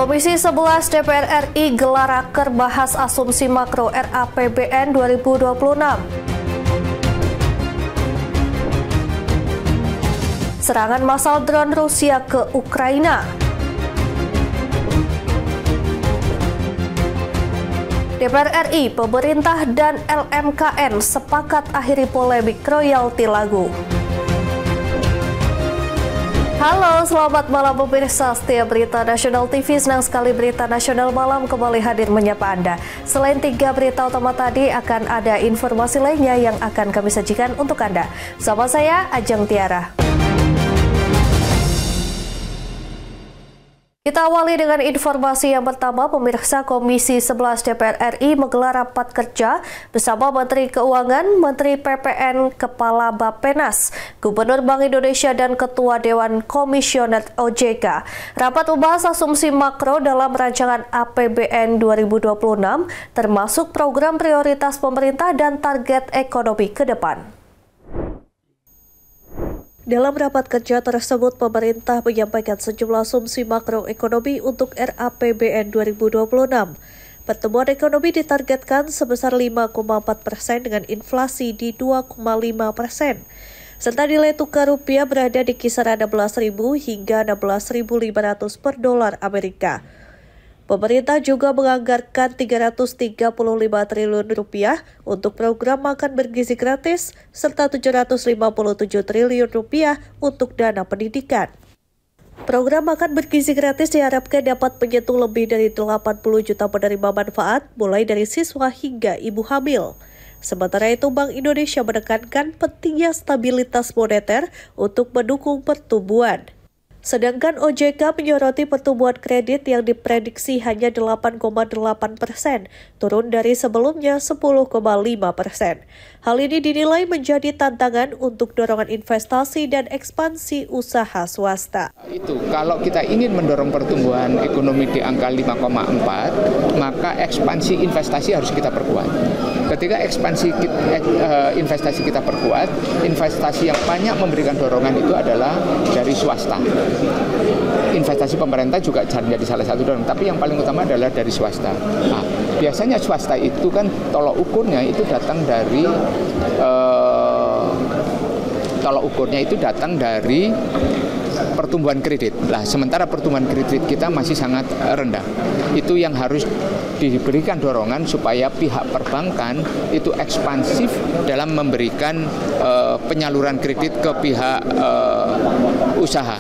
Komisi 11 DPR RI gelar raker bahas asumsi makro RAPBN 2026. Serangan massal drone Rusia ke Ukraina. DPR RI, pemerintah dan LMKN sepakat akhiri polemik royalti lagu. Halo, selamat malam pemirsa setia Berita Nasional TV. Senang sekali Berita Nasional Malam kembali hadir menyapa Anda. Selain 3 berita utama tadi, akan ada informasi lainnya yang akan kami sajikan untuk Anda. Bersama saya, Ajeng Tiara. Kita awali dengan informasi yang pertama, pemirsa. Komisi 11 DPR RI menggelar rapat kerja bersama Menteri Keuangan, Menteri PPN, Kepala Bappenas, Gubernur Bank Indonesia, dan Ketua Dewan Komisioner OJK. Rapat membahas asumsi makro dalam rancangan APBN 2026, termasuk program prioritas pemerintah dan target ekonomi ke depan. Dalam rapat kerja tersebut, pemerintah menyampaikan sejumlah asumsi makroekonomi untuk RAPBN 2026. Pertumbuhan ekonomi ditargetkan sebesar 5,4% dengan inflasi di 2,5%. Serta nilai tukar rupiah berada di kisaran 16.000 hingga 16.500 per dolar Amerika. Pemerintah juga menganggarkan 335 triliun rupiah untuk program makan bergizi gratis serta 757 triliun rupiah untuk dana pendidikan. Program makan bergizi gratis diharapkan dapat menyentuh lebih dari 80 juta penerima manfaat, mulai dari siswa hingga ibu hamil. Sementara itu, Bank Indonesia menekankan pentingnya stabilitas moneter untuk mendukung pertumbuhan. Sedangkan OJK menyoroti pertumbuhan kredit yang diprediksi hanya 8,8%, turun dari sebelumnya 10,5%. Hal ini dinilai menjadi tantangan untuk dorongan investasi dan ekspansi usaha swasta. Itu kalau kita ingin mendorong pertumbuhan ekonomi di angka 5,4, maka ekspansi investasi harus kita perkuat. Ketika ekspansi investasi kita perkuat, investasi yang banyak memberikan dorongan itu adalah dari swasta. Investasi pemerintah juga jadi salah satu dorong, tapi yang paling utama adalah dari swasta. Nah, biasanya swasta itu kan tolok ukurnya itu datang dari pertumbuhan kredit. Nah, sementara pertumbuhan kredit kita masih sangat rendah. Itu yang harus diberikan dorongan supaya pihak perbankan itu ekspansif dalam memberikan penyaluran kredit ke pihak usaha.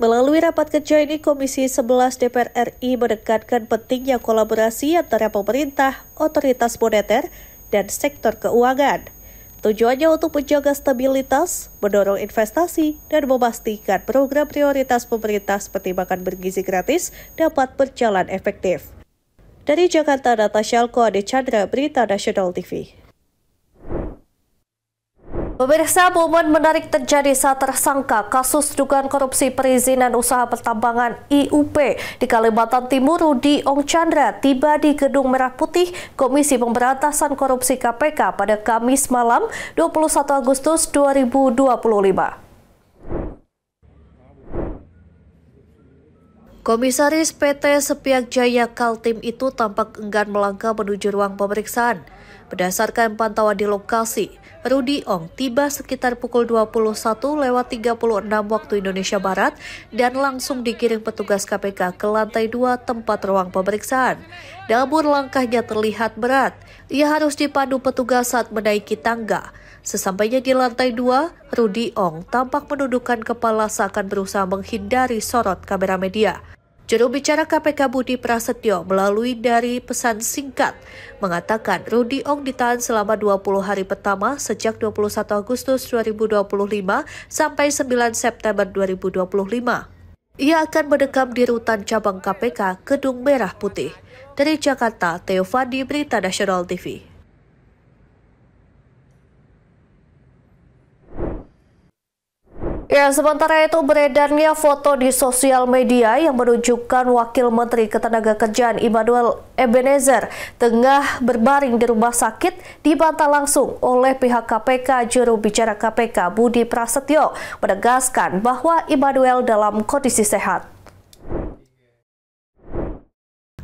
Melalui rapat kerja ini, Komisi 11 DPR RI menekankan pentingnya kolaborasi antara pemerintah, otoritas moneter, dan sektor keuangan. Tujuannya untuk menjaga stabilitas, mendorong investasi, dan memastikan program prioritas pemerintah seperti makan bergizi gratis dapat berjalan efektif. Dari Jakarta, Natasha Alko-Ade Chandra, Berita Nasional TV. Pemirsa, momen menarik terjadi saat tersangka kasus dugaan korupsi perizinan usaha pertambangan IUP di Kalimantan Timur, Rudy Ong Chandra, tiba di Gedung Merah Putih Komisi Pemberantasan Korupsi KPK pada Kamis malam 21 Agustus 2025. Komisaris PT Sepiak Jaya Kaltim itu tampak enggan melangkah menuju ruang pemeriksaan. Berdasarkan pantauan di lokasi, Rudy Ong tiba sekitar pukul 21:36 waktu Indonesia Barat dan langsung dikirim petugas KPK ke lantai 2 tempat ruang pemeriksaan. Namun langkahnya terlihat berat. Ia harus dipandu petugas saat menaiki tangga. Sesampainya di lantai 2, Rudy Ong tampak menundukkan kepala seakan berusaha menghindari sorot kamera media. Juru bicara KPK Budi Prasetyo melalui dari pesan singkat mengatakan Rudy Ong ditahan selama 20 hari pertama sejak 21 Agustus 2025 sampai 9 September 2025. Ia akan mendekam di rutan cabang KPK Gedung Merah Putih. Dari Jakarta, Theo Fandi, Berita Nasional TV. Ya, sementara itu beredarnya foto di sosial media yang menunjukkan Wakil Menteri Ketenagakerjaan Immanuel Ebenezer tengah berbaring di rumah sakit dibantah langsung oleh pihak KPK. Juru bicara KPK Budi Prasetyo menegaskan bahwa Immanuel dalam kondisi sehat.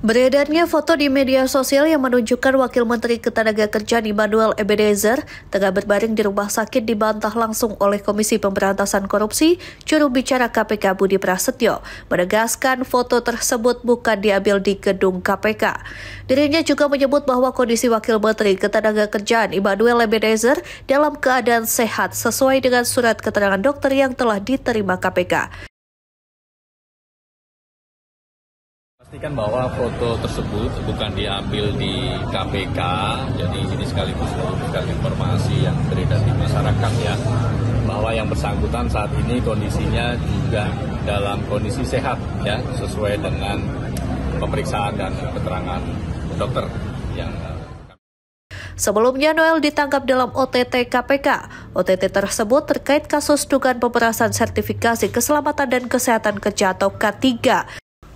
Beredarnya foto di media sosial yang menunjukkan Wakil Menteri Ketenagakerjaan Immanuel Ebenezer tengah berbaring di rumah sakit dibantah langsung oleh Komisi Pemberantasan Korupsi. Juru bicara KPK Budi Prasetyo menegaskan foto tersebut bukan diambil di gedung KPK. Dirinya juga menyebut bahwa kondisi Wakil Menteri Ketenagakerjaan Immanuel Ebenezer dalam keadaan sehat sesuai dengan surat keterangan dokter yang telah diterima KPK. Pastikan bahwa foto tersebut bukan diambil di KPK, jadi ini sekaligus memberikan informasi yang beredar di masyarakat ya, bahwa yang bersangkutan saat ini kondisinya juga dalam kondisi sehat ya, sesuai dengan pemeriksaan dan keterangan dokter yang Sebelumnya, Noel ditangkap dalam OTT KPK. OTT tersebut terkait kasus dugaan pemerasan sertifikasi keselamatan dan kesehatan kerja atau K3.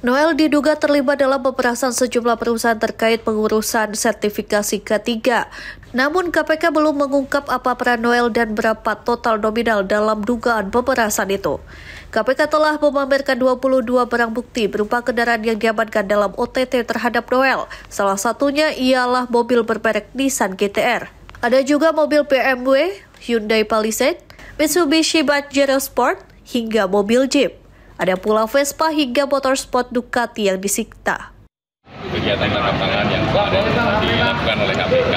Noel diduga terlibat dalam pemerasan sejumlah perusahaan terkait pengurusan sertifikasi K3. Namun KPK belum mengungkap apa peran Noel dan berapa total nominal dalam dugaan pemerasan itu. KPK telah memamerkan 22 barang bukti berupa kendaraan yang diamankan dalam OTT terhadap Noel. Salah satunya ialah mobil bermerek Nissan GT-R. Ada juga mobil BMW, Hyundai Palisade, Mitsubishi Pajero Sport, hingga mobil Jeep. Ada pula Vespa hingga motorsport Ducati yang disita. Kegiatan tangkap tangan yang dilakukan oleh KPK,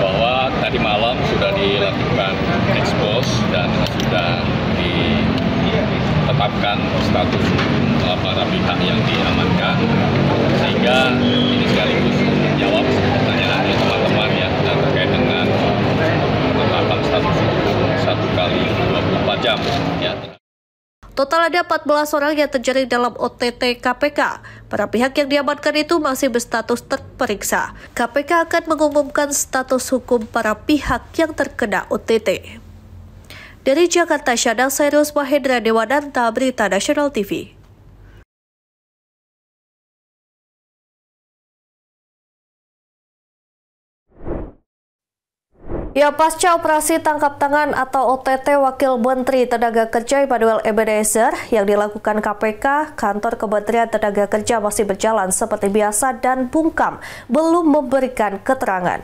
bahwa tadi malam sudah dilakukan ekspos dan sudah ditetapkan status para pihak yang diamankan, sehingga ini sekaligus menjawab pertanyaan dari teman-teman ya terkait dengan penetapan status hukum 1x24 jam ya. Total ada 14 orang yang terjaring dalam OTT KPK. Para pihak yang diamankan itu masih berstatus terperiksa. KPK akan mengumumkan status hukum para pihak yang terkena OTT. Dari Jakarta, Syadang Sairus Mahendra Dewananta, Berita Nasional TV. Ya, pasca operasi tangkap tangan atau OTT Wakil Menteri Tenaga Kerja Ebenezer yang dilakukan KPK, kantor Kementerian Tenaga Kerja masih berjalan seperti biasa dan bungkam belum memberikan keterangan.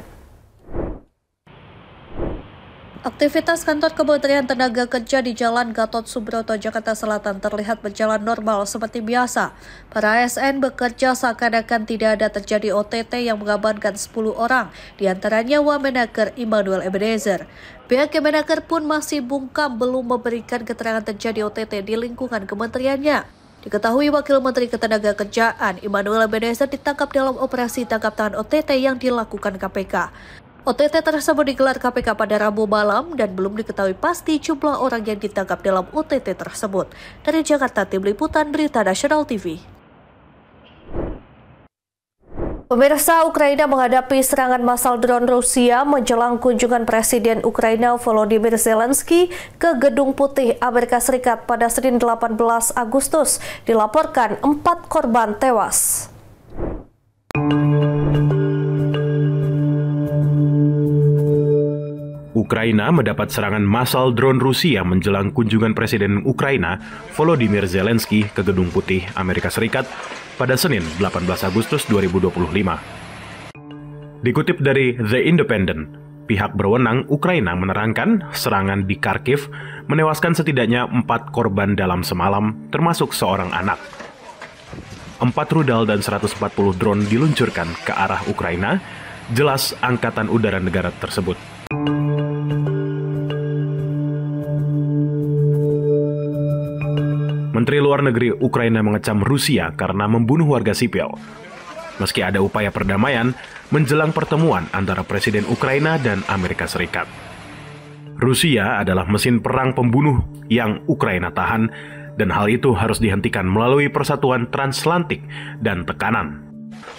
Aktivitas kantor Kementerian Tenaga Kerja di Jalan Gatot Subroto, Jakarta Selatan terlihat berjalan normal seperti biasa. Para ASN bekerja seakan-akan tidak ada terjadi OTT yang mengamankan 10 orang, diantaranya Wamenaker Immanuel Ebenezer. Pihak Kemenaker pun masih bungkam belum memberikan keterangan terjadi OTT di lingkungan kementeriannya. Diketahui Wakil Menteri Ketenagakerjaan Immanuel Ebenezer ditangkap dalam operasi tangkap tangan OTT yang dilakukan KPK. OTT tersebut digelar KPK pada Rabu malam dan belum diketahui pasti jumlah orang yang ditangkap dalam OTT tersebut. Dari Jakarta, Tim Liputan Berita Nasional TV. Pemirsa, Ukraina menghadapi serangan massal drone Rusia menjelang kunjungan Presiden Ukraina Volodymyr Zelensky ke Gedung Putih Amerika Serikat pada Senin 18 Agustus. Dilaporkan 4 korban tewas. Ukraina mendapat serangan massal drone Rusia menjelang kunjungan Presiden Ukraina Volodymyr Zelensky ke Gedung Putih Amerika Serikat pada Senin 18 Agustus 2025. Dikutip dari The Independent, pihak berwenang Ukraina menerangkan serangan di Kharkiv menewaskan setidaknya 4 korban dalam semalam, termasuk seorang anak. 4 rudal dan 140 drone diluncurkan ke arah Ukraina, jelas Angkatan Udara negara tersebut. Menteri Luar Negeri Ukraina mengecam Rusia karena membunuh warga sipil. Meski ada upaya perdamaian menjelang pertemuan antara Presiden Ukraina dan Amerika Serikat. Rusia adalah mesin perang pembunuh yang Ukraina tahan, dan hal itu harus dihentikan melalui persatuan transatlantik dan tekanan.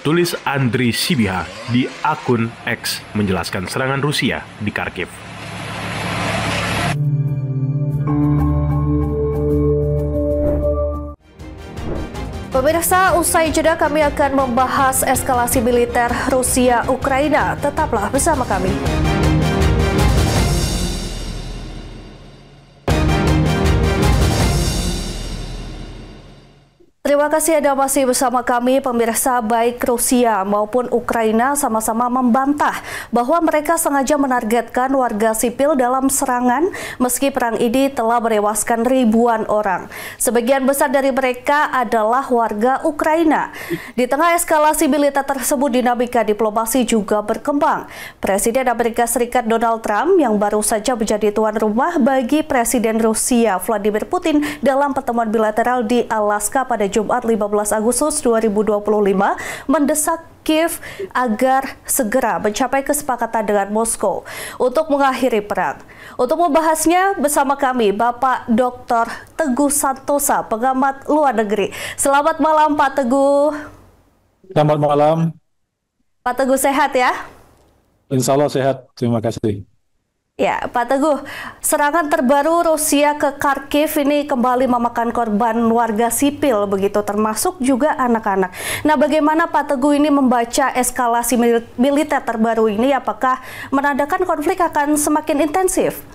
Tulis Andriy Sybiha di akun X menjelaskan serangan Rusia di Kharkiv. Pemirsa, usai jeda kami akan membahas eskalasi militer Rusia-Ukraina. Tetaplah bersama kami. Terima kasih Anda masih bersama kami, pemirsa. Baik Rusia maupun Ukraina sama-sama membantah bahwa mereka sengaja menargetkan warga sipil dalam serangan meski perang ini telah menewaskan ribuan orang. Sebagian besar dari mereka adalah warga Ukraina. Di tengah eskalasi militer tersebut, dinamika diplomasi juga berkembang. Presiden Amerika Serikat Donald Trump yang baru saja menjadi tuan rumah bagi Presiden Rusia Vladimir Putin dalam pertemuan bilateral di Alaska pada Jumat 15 Agustus 2025 mendesak Kiev agar segera mencapai kesepakatan dengan Moskow untuk mengakhiri perang. Untuk membahasnya bersama kami Bapak Dr. Teguh Santosa, pengamat luar negeri. Selamat malam Pak Teguh. Selamat malam. Pak Teguh sehat ya? Insya Allah sehat, terima kasih. Ya, Pak Teguh, serangan terbaru Rusia ke Kharkiv ini kembali memakan korban warga sipil begitu, termasuk juga anak-anak. Nah, bagaimana Pak Teguh ini membaca eskalasi militer terbaru ini? Apakah menandakan konflik akan semakin intensif?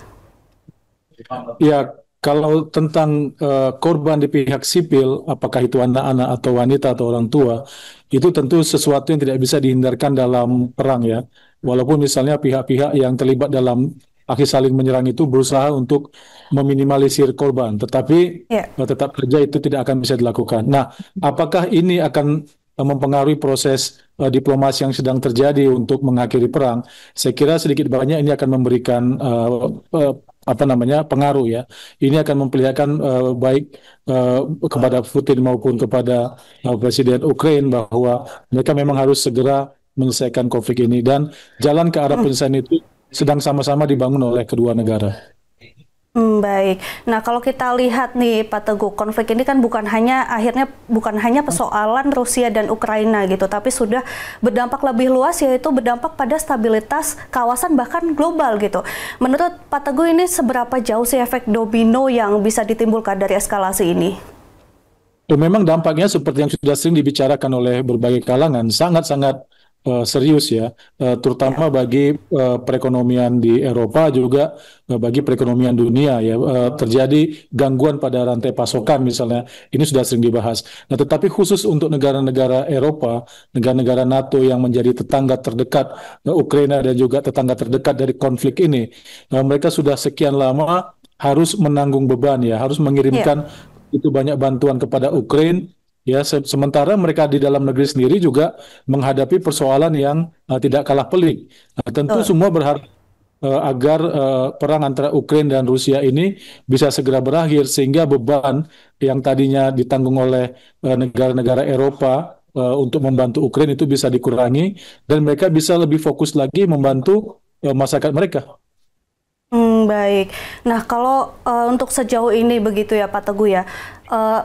Ya, kalau tentang korban di pihak sipil, apakah itu anak-anak atau wanita atau orang tua, itu tentu sesuatu yang tidak bisa dihindarkan dalam perang ya. Walaupun misalnya pihak-pihak yang terlibat dalam aksi saling menyerang itu berusaha untuk meminimalisir korban, tetapi tetap saja itu tidak akan bisa dilakukan. Nah, apakah ini akan mempengaruhi proses diplomasi yang sedang terjadi untuk mengakhiri perang? Saya kira sedikit banyak ini akan memberikan pengaruh ya. Ini akan memperlihatkan baik kepada Putin maupun kepada Presiden Ukraina bahwa mereka memang harus segera menyelesaikan konflik ini, dan jalan ke arah penyelesaian itu sedang sama-sama dibangun oleh kedua negara. Baik. Nah, kalau kita lihat nih Pak Teguh, konflik ini kan bukan hanya persoalan Rusia dan Ukraina gitu, tapi sudah berdampak lebih luas, yaitu berdampak pada stabilitas kawasan bahkan global gitu. Menurut Pak Teguh ini seberapa jauh sih efek domino yang bisa ditimbulkan dari eskalasi ini? Memang dampaknya seperti yang sudah sering dibicarakan oleh berbagai kalangan, sangat-sangat serius ya, terutama bagi perekonomian di Eropa, juga bagi perekonomian dunia ya. Terjadi gangguan pada rantai pasokan misalnya, ini sudah sering dibahas. Nah, tetapi khusus untuk negara-negara Eropa, negara-negara NATO yang menjadi tetangga terdekat Ukraina dan juga tetangga terdekat dari konflik ini, mereka sudah sekian lama harus menanggung beban ya, harus mengirimkan itu banyak bantuan kepada Ukraina. Ya, sementara mereka di dalam negeri sendiri juga menghadapi persoalan yang tidak kalah pelik. Nah, tentu semua berharap agar perang antara Ukraina dan Rusia ini bisa segera berakhir, sehingga beban yang tadinya ditanggung oleh negara-negara Eropa untuk membantu Ukraina itu bisa dikurangi, dan mereka bisa lebih fokus lagi membantu masyarakat mereka. Baik. Nah, kalau untuk sejauh ini begitu ya Pak Teguh ya,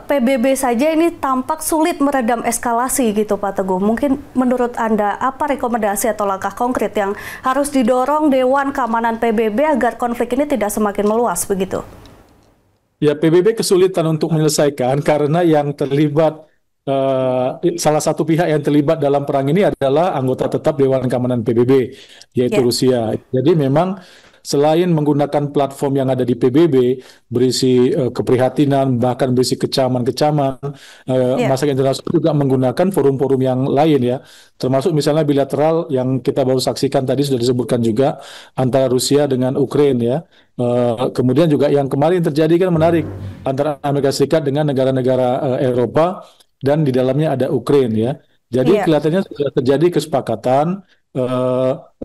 PBB saja ini tampak sulit meredam eskalasi gitu Pak Teguh. Mungkin menurut Anda apa rekomendasi atau langkah konkret yang harus didorong Dewan Keamanan PBB agar konflik ini tidak semakin meluas begitu? Ya, PBB kesulitan untuk menyelesaikan karena yang terlibat, salah satu pihak yang terlibat dalam perang ini adalah anggota tetap Dewan Keamanan PBB, yaitu Rusia. Jadi memang selain menggunakan platform yang ada di PBB, berisi keprihatinan, bahkan berisi kecaman-kecaman, masyarakat internasional juga menggunakan forum-forum yang lain ya, termasuk misalnya bilateral yang kita baru saksikan tadi sudah disebutkan juga antara Rusia dengan Ukraina ya. Kemudian juga yang kemarin terjadi kan menarik, antara Amerika Serikat dengan negara-negara Eropa, dan di dalamnya ada Ukraina ya. Jadi kelihatannya sudah terjadi kesepakatan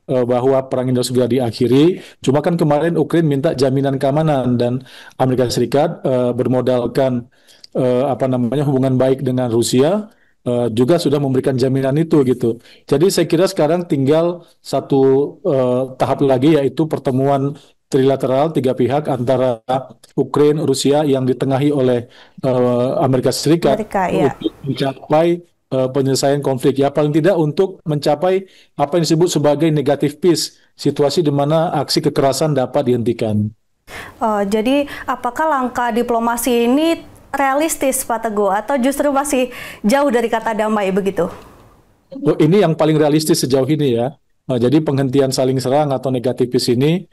bahwa perang ini segera diakhiri. Cuma kan kemarin Ukraina minta jaminan keamanan, dan Amerika Serikat bermodalkan hubungan baik dengan Rusia, juga sudah memberikan jaminan itu gitu. Jadi saya kira sekarang tinggal satu tahap lagi, yaitu pertemuan trilateral tiga pihak antara Ukraina, Rusia yang ditengahi oleh Amerika Serikat untuk mencapai penyelesaian konflik ya, paling tidak untuk mencapai apa yang disebut sebagai negative peace, situasi di mana aksi kekerasan dapat dihentikan. Jadi apakah langkah diplomasi ini realistis Pak Teguh, atau justru masih jauh dari kata damai begitu? Ini yang paling realistis sejauh ini ya. Jadi penghentian saling serang atau negative peace ini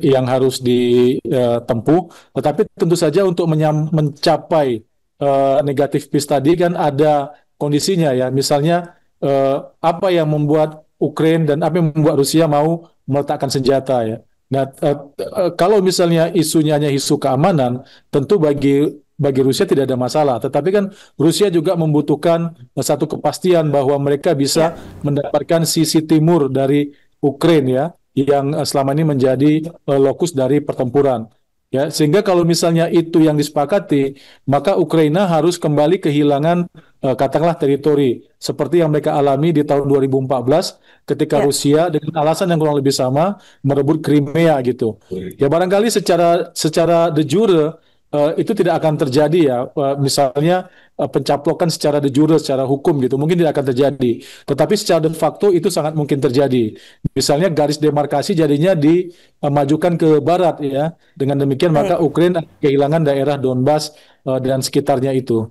yang harus ditempuh, tetapi tentu saja untuk mencapai negatif peace tadi kan ada kondisinya ya. Misalnya apa yang membuat Ukraina dan apa yang membuat Rusia mau meletakkan senjata ya. Nah, kalau misalnya isunya hanya isu keamanan, tentu bagi Rusia tidak ada masalah. Tetapi kan Rusia juga membutuhkan satu kepastian bahwa mereka bisa Ya, mendapatkan sisi timur dari Ukraina ya, yang selama ini menjadi lokus dari pertempuran. Ya, sehingga kalau misalnya itu yang disepakati, maka Ukraina harus kembali kehilangan katakanlah teritori seperti yang mereka alami di tahun 2014 ketika ya. Rusia dengan alasan yang kurang lebih sama merebut Crimea gitu. Ya barangkali secara secara de jure itu tidak akan terjadi ya. Misalnya pencaplokan secara de jure, secara hukum gitu, mungkin tidak akan terjadi. Tetapi secara de facto itu sangat mungkin terjadi. Misalnya garis demarkasi jadinya dimajukan ke barat ya. Dengan demikian maka Baik. Ukraina kehilangan daerah Donbas dan sekitarnya itu.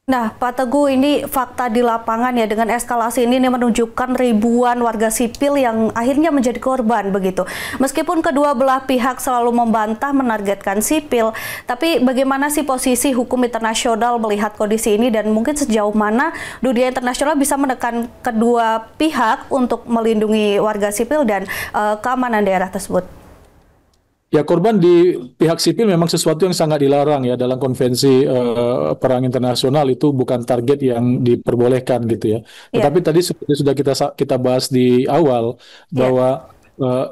Nah, Pak Teguh, ini fakta di lapangan ya, dengan eskalasi ini menunjukkan ribuan warga sipil yang akhirnya menjadi korban begitu. Meskipun kedua belah pihak selalu membantah menargetkan sipil, tapi bagaimana sih posisi hukum internasional melihat kondisi ini dan mungkin sejauh mana dunia internasional bisa menekan kedua pihak untuk melindungi warga sipil dan keamanan daerah tersebut? Ya, korban di pihak sipil memang sesuatu yang sangat dilarang ya dalam konvensi perang internasional, itu bukan target yang diperbolehkan gitu ya. Ya, Tetapi tadi seperti sudah kita bahas di awal ya, bahwa eh,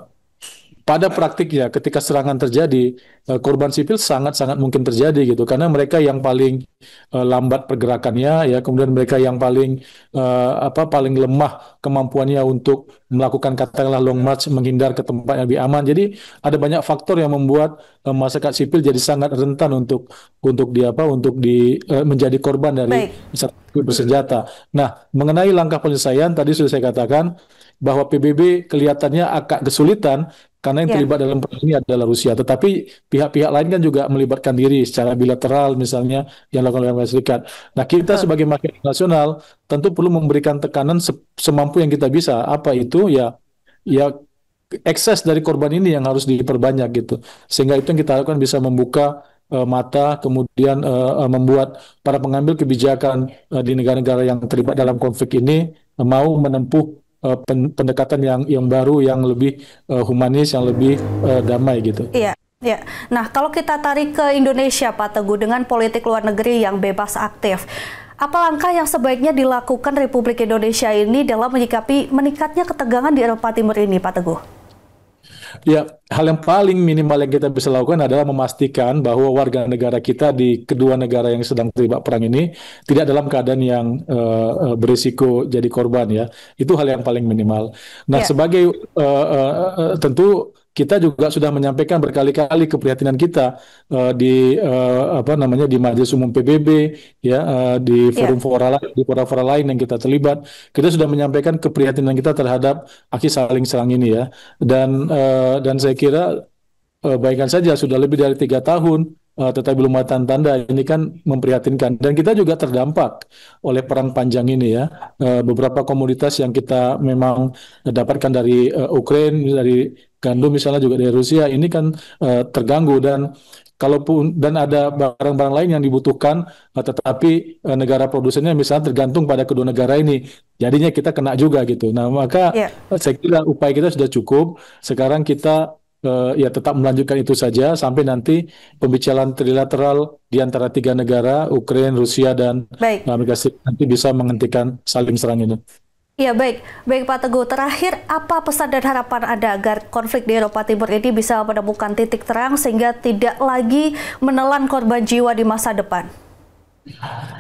pada praktiknya ketika serangan terjadi, korban sipil sangat-sangat mungkin terjadi gitu karena mereka yang paling lambat pergerakannya ya, kemudian mereka yang paling lemah kemampuannya untuk melakukan katakanlah long march, menghindar ke tempat yang lebih aman. Jadi ada banyak faktor yang membuat masyarakat sipil jadi sangat rentan untuk menjadi korban dari baik. masyarakat sipil bersenjata. Nah, mengenai langkah penyelesaian tadi sudah saya katakan bahwa PBB kelihatannya agak kesulitan karena yang Ya, terlibat dalam perang ini adalah Rusia. Tetapi pihak-pihak lain kan juga melibatkan diri secara bilateral misalnya yang dilakukan oleh Amerika Serikat. Nah, kita betul. sebagai masyarakat nasional tentu perlu memberikan tekanan semampu yang kita bisa. Apa itu? Ya ekses dari korban ini yang harus diperbanyak gitu. Sehingga itu yang kita lakukan bisa membuka mata, kemudian membuat para pengambil kebijakan di negara-negara yang terlibat dalam konflik ini mau menempuh pendekatan yang baru, yang lebih humanis, yang lebih damai gitu. Iya, ya. Nah, kalau kita tarik ke Indonesia, Pak Teguh, dengan politik luar negeri yang bebas aktif, apa langkah yang sebaiknya dilakukan Republik Indonesia ini dalam menyikapi meningkatnya ketegangan di Eropa Timur ini, Pak Teguh? Ya, hal yang paling minimal yang kita bisa lakukan adalah memastikan bahwa warga negara kita di kedua negara yang sedang terlibat perang ini tidak dalam keadaan yang berisiko jadi korban ya. Itu hal yang paling minimal. Nah, Ya, sebagai tentu kita juga sudah menyampaikan berkali-kali keprihatinan kita di Majelis Umum PBB ya, di ya, fora-fora lain yang kita terlibat. Kita sudah menyampaikan keprihatinan kita terhadap aksi saling serang ini ya. Dan saya kira bayangkan saja sudah lebih dari 3 tahun, tetapi belum ada tanda-tanda. Ini kan memprihatinkan. Dan kita juga terdampak oleh perang panjang ini ya. Beberapa komoditas yang kita memang dapatkan dari Ukraina, dari gandum misalnya juga dari Rusia, ini kan terganggu. Dan ada barang-barang lain yang dibutuhkan, tetapi negara produsennya misalnya tergantung pada kedua negara ini, jadinya kita kena juga gitu. Nah, maka ya. saya kira upaya kita sudah cukup. Sekarang kita ya tetap melanjutkan itu saja sampai nanti pembicaraan trilateral di antara 3 negara, Ukraina, Rusia, dan Baik. Amerika Serikat nanti bisa menghentikan saling serang ini. Ya, baik. Baik, Pak Teguh. Terakhir, apa pesan dan harapan Anda agar konflik di Eropa Timur ini bisa menemukan titik terang sehingga tidak lagi menelan korban jiwa di masa depan?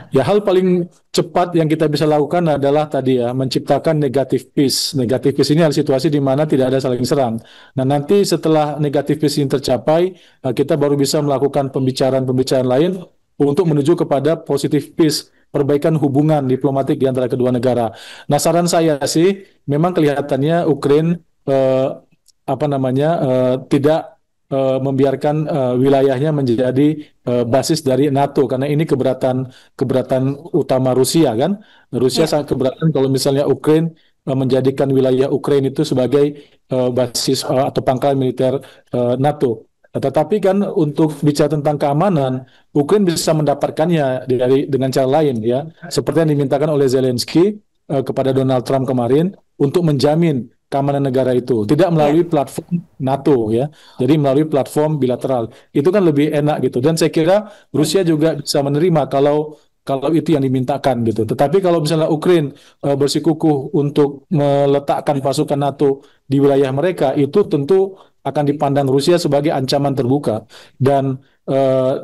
Ya, hal paling cepat yang kita bisa lakukan adalah tadi ya, menciptakan negative peace. Negative peace ini adalah situasi di mana tidak ada saling serang. Nah, nanti setelah negative peace ini tercapai, kita baru bisa melakukan pembicaraan-pembicaraan lain untuk menuju kepada positive peace, perbaikan hubungan diplomatik di antara kedua negara. Nah, saran saya sih, memang kelihatannya Ukraina tidak membiarkan wilayahnya menjadi basis dari NATO karena ini keberatan keberatan utama Rusia kan. Rusia Ya, sangat keberatan kalau misalnya Ukraina menjadikan wilayah Ukraina itu sebagai basis atau pangkalan militer NATO. Tetapi kan untuk bicara tentang keamanan, Ukraina bisa mendapatkannya dengan cara lain ya, seperti yang dimintakan oleh Zelensky kepada Donald Trump kemarin untuk menjamin keamanan negara itu, tidak melalui platform NATO ya, jadi melalui platform bilateral. Itu kan lebih enak gitu. Dan saya kira Rusia juga bisa menerima kalau itu yang dimintakan gitu. Tetapi kalau misalnya Ukraina bersikukuh untuk meletakkan pasukan NATO di wilayah mereka, itu tentu akan dipandang Rusia sebagai ancaman terbuka. Dan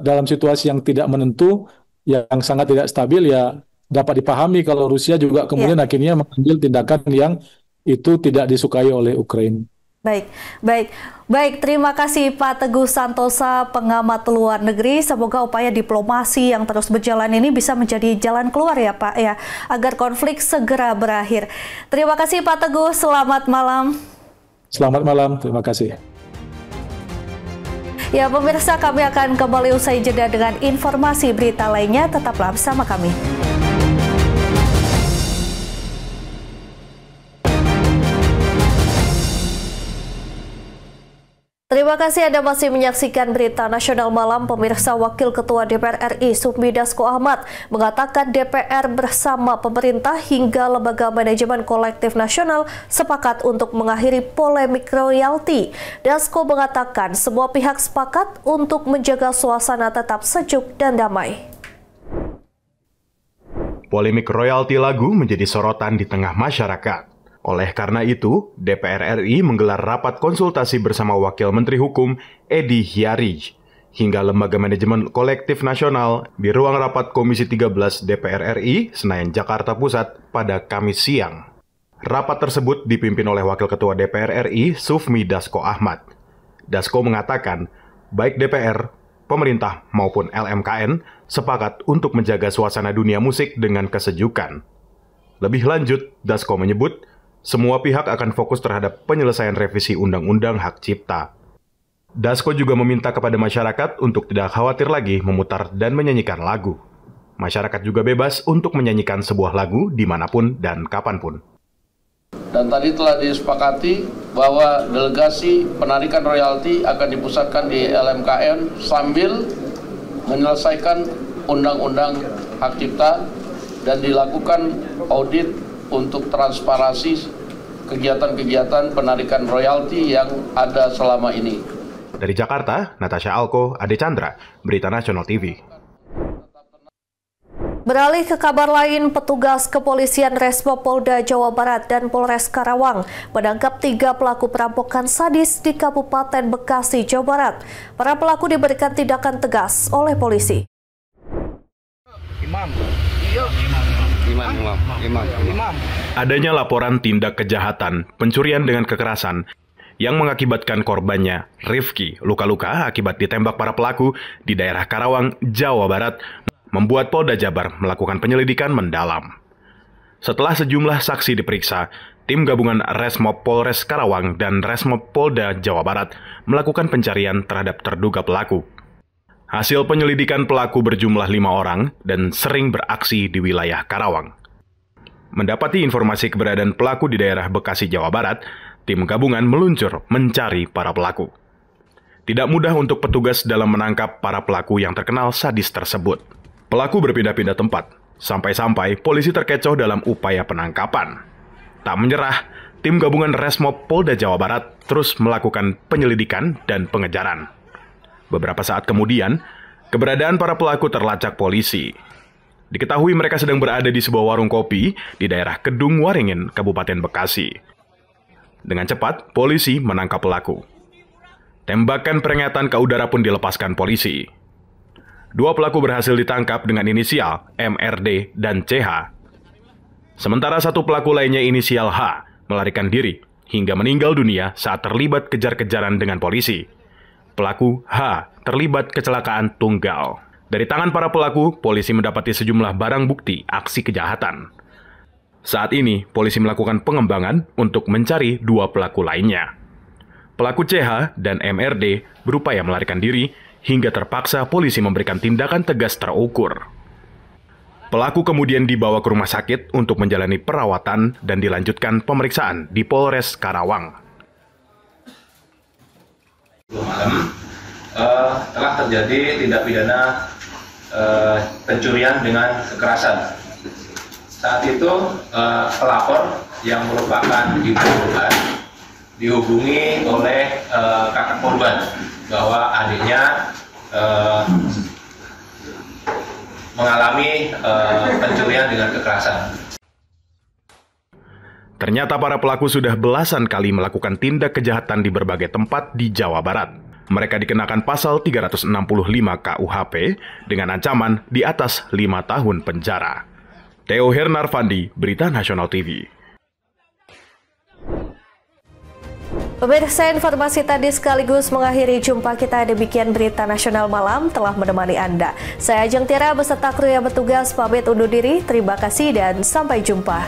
dalam situasi yang tidak menentu, yang sangat tidak stabil, ya dapat dipahami kalau Rusia juga kemudian akhirnya mengambil tindakan yang itu tidak disukai oleh Ukraina. Baik. Terima kasih Pak Teguh Santosa, pengamat luar negeri. Semoga upaya diplomasi yang terus berjalan ini bisa menjadi jalan keluar ya Pak ya, agar konflik segera berakhir. Terima kasih Pak Teguh, selamat malam. Selamat malam, terima kasih. Ya pemirsa, kami akan kembali usai jeda dengan informasi berita lainnya. Tetaplah bersama kami. Terima kasih Anda masih menyaksikan Berita Nasional Malam. Pemirsa, Wakil Ketua DPR RI Sufmi Dasko Ahmad mengatakan DPR bersama pemerintah hingga Lembaga Manajemen Kolektif Nasional sepakat untuk mengakhiri polemik royalti. Dasko mengatakan semua pihak sepakat untuk menjaga suasana tetap sejuk dan damai. Polemik royalti lagu menjadi sorotan di tengah masyarakat. Oleh karena itu, DPR RI menggelar rapat konsultasi bersama Wakil Menteri Hukum Edi Hiarij hingga Lembaga Manajemen Kolektif Nasional di ruang rapat Komisi 13 DPR RI, Senayan, Jakarta Pusat pada Kamis siang. Rapat tersebut dipimpin oleh Wakil Ketua DPR RI Sufmi Dasko Ahmad. Dasko mengatakan, baik DPR, pemerintah maupun LMKN sepakat untuk menjaga suasana dunia musik dengan kesejukan. Lebih lanjut, Dasko menyebut, semua pihak akan fokus terhadap penyelesaian revisi Undang-Undang Hak Cipta. Dasko juga meminta kepada masyarakat untuk tidak khawatir lagi memutar dan menyanyikan lagu. Masyarakat juga bebas untuk menyanyikan sebuah lagu dimanapun dan kapanpun. Dan tadi telah disepakati bahwa delegasi penarikan royalti akan dipusatkan di LMKN sambil menyelesaikan Undang-Undang Hak Cipta dan dilakukan audit untuk transparansi kegiatan-kegiatan penarikan royalti yang ada selama ini. Dari Jakarta, Natasha Alko, Ade Chandra, Berita Nasional TV. Beralih ke kabar lain, petugas kepolisian Resmo Polda Jawa Barat dan Polres Karawang menangkap 3 pelaku perampokan sadis di Kabupaten Bekasi, Jawa Barat. Para pelaku diberikan tindakan tegas oleh polisi. Adanya laporan tindak kejahatan pencurian dengan kekerasan yang mengakibatkan korbannya, Rifki, luka-luka akibat ditembak para pelaku di daerah Karawang, Jawa Barat, membuat Polda Jabar melakukan penyelidikan mendalam. Setelah sejumlah saksi diperiksa, tim gabungan Resmob Polres Karawang dan Resmob Polda Jawa Barat melakukan pencarian terhadap terduga pelaku. Hasil penyelidikan pelaku berjumlah 5 orang dan sering beraksi di wilayah Karawang. Mendapati informasi keberadaan pelaku di daerah Bekasi, Jawa Barat, tim gabungan meluncur mencari para pelaku. Tidak mudah untuk petugas dalam menangkap para pelaku yang terkenal sadis tersebut. Pelaku berpindah-pindah tempat, sampai-sampai polisi terkecoh dalam upaya penangkapan. Tak menyerah, tim gabungan Resmob Polda Jawa Barat terus melakukan penyelidikan dan pengejaran. Beberapa saat kemudian, keberadaan para pelaku terlacak polisi. Diketahui mereka sedang berada di sebuah warung kopi di daerah Kedung Waringin, Kabupaten Bekasi. Dengan cepat, polisi menangkap pelaku. Tembakan peringatan ke udara pun dilepaskan polisi. 2 pelaku berhasil ditangkap dengan inisial MRD dan CH. Sementara 1 pelaku lainnya inisial H melarikan diri hingga meninggal dunia saat terlibat kejar-kejaran dengan polisi. Pelaku H terlibat kecelakaan tunggal. Dari tangan para pelaku, polisi mendapati sejumlah barang bukti aksi kejahatan. Saat ini, polisi melakukan pengembangan untuk mencari 2 pelaku lainnya. Pelaku CH dan MRD berupaya melarikan diri hingga terpaksa polisi memberikan tindakan tegas terukur. Pelaku kemudian dibawa ke rumah sakit untuk menjalani perawatan dan dilanjutkan pemeriksaan di Polres Karawang. Malam telah terjadi tindak pidana pencurian dengan kekerasan. Saat itu pelapor yang merupakan ibu korban dihubungi oleh kakak korban bahwa adiknya mengalami pencurian dengan kekerasan. Ternyata para pelaku sudah belasan kali melakukan tindak kejahatan di berbagai tempat di Jawa Barat. Mereka dikenakan pasal 365 KUHP dengan ancaman di atas 5 tahun penjara. Theo Hernarvandi, Berita Nasional TV. Pemirsa, informasi tadi sekaligus mengakhiri jumpa kita. Demikian Berita Nasional Malam telah menemani Anda. Saya Ajeng Tiara beserta kru yang bertugas pamit undur diri. Terima kasih dan sampai jumpa.